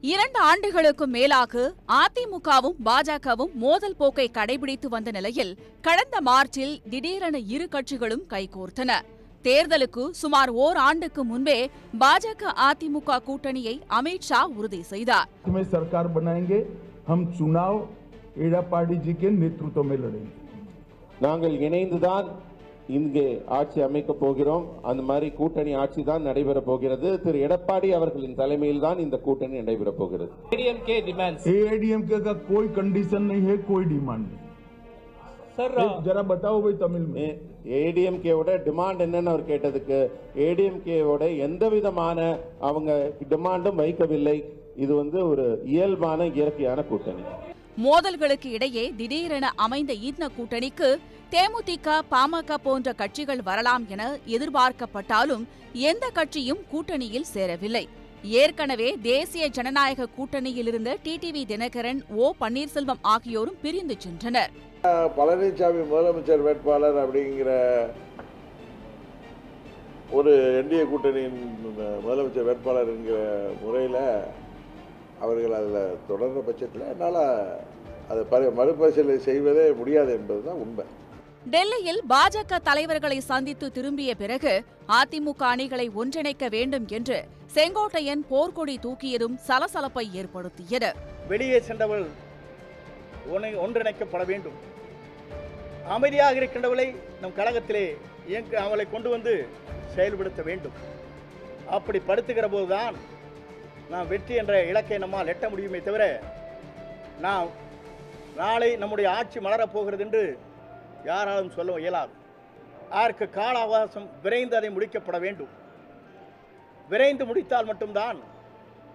2 ஆண்டுகளுக்கும் மேலாக அதிமுகவும் பாஜகவும் மோதல் போக்கை கடைபிடித்து வந்த நிலையில் கடந்த மார்ச்சில் திடீரென இரு கட்சிகளும் கைகோர்த்தன. தேர்தலுக்கு சுமார் ஓராண்டுக்கு முன்பே பாஜக அதிமுக கூட்டணியை அமித்ஷா உறுதி செய்தார். सरकार बनाएंगे, हम चुनाव एडप्पाडी जी के नेतृत्व में लड़ेंगे. நாங்கள் இணைந்துதான் இங்கே ஆட்சி அமைக்க போகிறோம். அந்த மாதிரி கூட்டணி ஆட்சி தான் நடைபெற போகிறது. திரு எடப்பாடி அவர்களின் தலைமையில் தான் இந்த கூட்டணி நடைபெற போகிறது. एआईडीएमके का कोई कंडीशन नहीं है, कोई डिमांड नहीं. सर जरा बताओ भाई तमिल में. ஏடிஎம்கேவோட டிமாண்ட் என்னன்னு அவர் கேட்டதுக்கு ஏடிஎம்கேவோட எந்த விதமான அவங்க டிமாண்டும் வைக்கவில்லை. இது ஒரு இயல்பான இயற்கையான கூட்டணி. மோதல்களுக்கு இடையே திடீரென அமைந்த இந்த கூட்டணிக்கு தேமுதிக, பாமக போன்ற கட்சிகள் வரலாம் என எதிர்பார்க்கப்பட்டாலும் எந்த கட்சியும் கூட்டணியில் சேரவில்லை. ஏற்கனவே தேசிய ஜனநாயக கூட்டணியில் இருந்த டிடிவி தினகரன், ஓ பன்னீர்செல்வம் ஆகியோரும் பிரிந்து சென்றனர். பழனிசாமி முதலமைச்சர் வேட்பாளர் அப்படிங்கிற ஒரு என்டிஏ கூட்டணியின் முதலமைச்சர் வேட்பாளர் என்கிற முறையில் அவர்கள் அதில் தொடர்ந்த பட்சத்தில் என்னால் அதை மறுபரிசீலனை செய்வதே முடியாது என்பதுதான் உண்மை. டெல்லியில் பாஜக தலைவர்களை சந்தித்து திரும்பிய பிறகு அதிமுக அணிகளை ஒன்றிணைக்க வேண்டும் என்று செங்கோட்டையன் போர்க்கொடி தூக்கியதும் சலசலப்பை ஏற்படுத்தியது. வெளியே சென்றவள் ஒன்றிணைக்கப்பட வேண்டும். அமைதியாக இருக்கின்றவளை நம் கழகத்திலே அவளை கொண்டு வந்து செயல்படுத்த வேண்டும். அப்படி படுத்துகிற போதுதான் நாம் வெற்றி என்ற இலக்கை நம்மால் எட்ட முடியுமே தவிர நாம் நாளை நம்முடைய ஆட்சி மலரப்போகிறது என்று யாராலும் சொல்ல இயலாது. அதற்கு கால அவகாசம் விரைந்து அதை முடிக்கப்பட வேண்டும். விரைந்து முடித்தால் மட்டும்தான்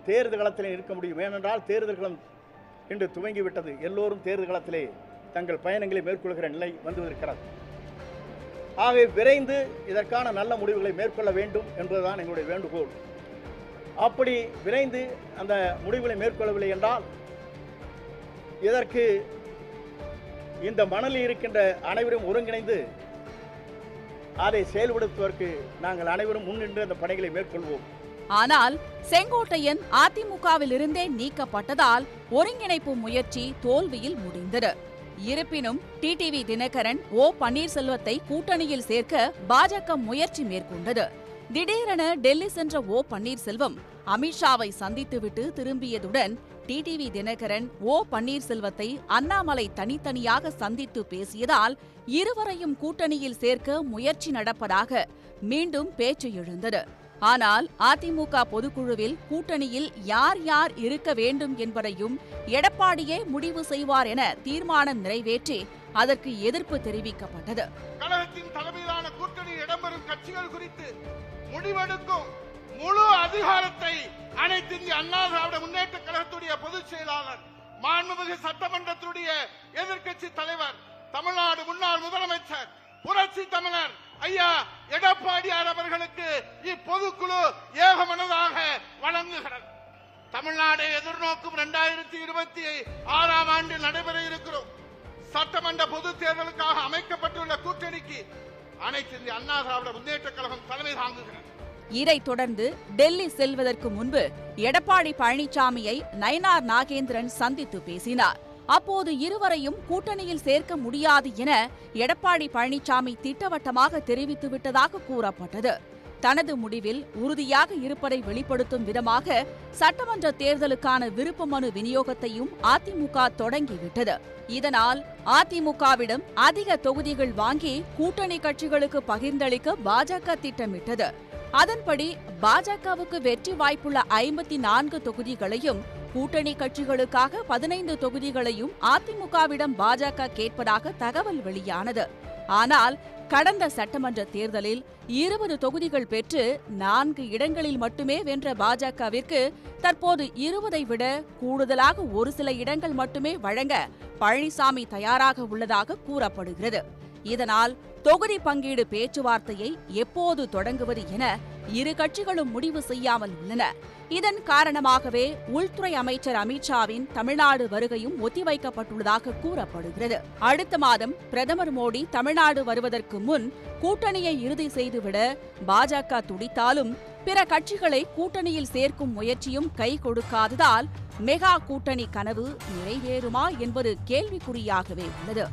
தேர்தல் களத்திலே இருக்க முடியும். ஏனென்றால் தேர்தல் களம் இன்று துவங்கிவிட்டது. எல்லோரும் தேர்தல் களத்திலே தங்கள் பயணங்களை மேற்கொள்கிற நிலை வந்துவிருக்கிறது. ஆகவே விரைந்து இதற்கான நல்ல முடிவுகளை மேற்கொள்ள வேண்டும் என்பதுதான் எங்களுடைய வேண்டுகோள். அப்படி விரைந்து அந்த முடிவுகளை மேற்கொள்ளவில்லை என்றால் இதற்கு இந்த மணலில் இருக்கின்ற அனைவரும் ஒருங்கிணைந்து அதை செயல்படுத்துவதற்கு நாங்கள் அனைவரும் முன்னின்று அந்த பணிகளை மேற்கொள்வோம். ஆனால் செங்கோட்டையன் அதிமுகவில் இருந்தே நீக்கப்பட்டதால் ஒருங்கிணைப்பு முயற்சி தோல்வியில் முடிந்தது. இருப்பினும் டிடிவி தினகரன், ஓ பன்னீர்செல்வத்தை கூட்டணியில் சேர்க்க பாஜக முயற்சி மேற்கொண்டது. திடீரென டெல்லி சென்ற ஓ பன்னீர்செல்வம் அமித்ஷாவை சந்தித்துவிட்டு திரும்பியதுடன் டிடிவி தினகரன், ஓ பன்னீர்செல்வத்தை அண்ணாமலை தனித்தனியாக சந்தித்து பேசியதால் இருவரையும் கூட்டணியில் சேர்க்க முயற்சி நடப்பதாக மீண்டும் பேச்சு எழுந்தது. ஆனால் அதிமுக பொதுக்குழுவில் கூட்டணியில் யார் யார் இருக்க வேண்டும் என்பதையும் எடப்பாடியே முடிவு செய்வார் என தீர்மானம் நிறைவேற்றி அதற்கு எதிர்ப்பு தெரிவிக்கப்பட்டது. கழகத்தின் தலைமையிலான கூட்டணி இடம்பெறும் கட்சிகள் குறித்து முடிவெடுக்கும் முழு அதிகாரத்தை அனைத்து இந்திய அண்ணா திராவிட முன்னேற்ற கழகத்துடைய பொதுச் செயலாளர், மாண்புமிகு சட்டமன்றத்துடைய எதிர்க்கட்சி தலைவர், தமிழ்நாடு முன்னாள் முதலமைச்சர், புரட்சி தமிழர் ஐயா எடப்பாடியார் அவர்களுக்கு இப்பொதுக்குழு ஏகமனதாக வழங்குகிறது. தமிழ்நாடு எதிர்நோக்கும் 2026 ஆண்டில் நடைபெற இருக்கிறோம் சட்டமன்ற பொதுத் தேர்தலுக்காக அமைக்கப்பட்டுள்ள கூட்டணிக்கு அனைத்து இந்திய அண்ணா திராவிட முன்னேற்ற கழகம் தலைமை தாங்குகிறது. இதைத் தொடர்ந்து டெல்லி செல்வதற்கு முன்பு எடப்பாடி பழனிசாமியை நயினார் நாகேந்திரன் சந்தித்து பேசினார். அப்போது இருவரையும் கூட்டணியில் சேர்க்க முடியாது என எடப்பாடி பழனிசாமி திட்டவட்டமாக தெரிவித்துவிட்டதாக கூறப்பட்டது. தனது முடிவில் உறுதியாக இருப்பதை வெளிப்படுத்தும் விதமாக சட்டமன்ற தேர்தலுக்கான விருப்ப மனு விநியோகத்தையும் அதிமுக தொடங்கிவிட்டது. இதனால் அதிமுகவிடம் அதிக தொகுதிகள் வாங்கி கூட்டணி கட்சிகளுக்கு பகிர்ந்தளிக்க பாஜக திட்டமிட்டது. அதன்படி பாஜகவுக்கு வெற்றி வாய்ப்புள்ள 54 தொகுதிகளையும், கூட்டணி கட்சிகளுக்காக 15 தொகுதிகளையும் அதிமுகவிடம் பாஜக கேட்பதாக தகவல் வெளியானது. ஆனால் கடந்த சட்டமன்ற தேர்தலில் 20 தொகுதிகள் பெற்று 4 இடங்களில் மட்டுமே வென்ற பாஜகவிற்கு தற்போது 20ஐ விட கூடுதலாக ஒரு சில இடங்கள் மட்டுமே வழங்க பழனிசாமி தயாராக உள்ளதாக கூறப்படுகிறது. இதனால் தொகுதி பங்கீடு பேச்சுவார்த்தையை எப்போது தொடங்குவது என இரு கட்சிகளும் முடிவு செய்யாமல் உள்ளன. இதன் காரணமாகவே உள்துறை அமைச்சர் அமித்ஷாவின் தமிழ்நாடு வருகையும் ஒத்திவைக்கப்பட்டுள்ளதாக கூறப்படுகிறது. அடுத்த மாதம் பிரதமர் மோடி தமிழ்நாடு வருவதற்கு முன் கூட்டணியை இறுதி செய்துவிட பாஜக துடித்தாலும் பிற கட்சிகளை கூட்டணியில் சேர்க்கும் முயற்சியும் கை கொடுக்காததால் மெகா கூட்டணி கனவு நிறைவேறுமா என்பது கேள்விக்குறியாகவே உள்ளது.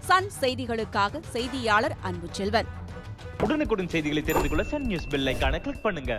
சன் செய்திகளுக்காக செய்தியாளர் அன்புச்செல்வன். உடனுக்குடன் செய்திகளை தெரிந்து கொள்ள சன் நியூஸ் பெல் ஐகானை கிளிக் பண்ணுங்க.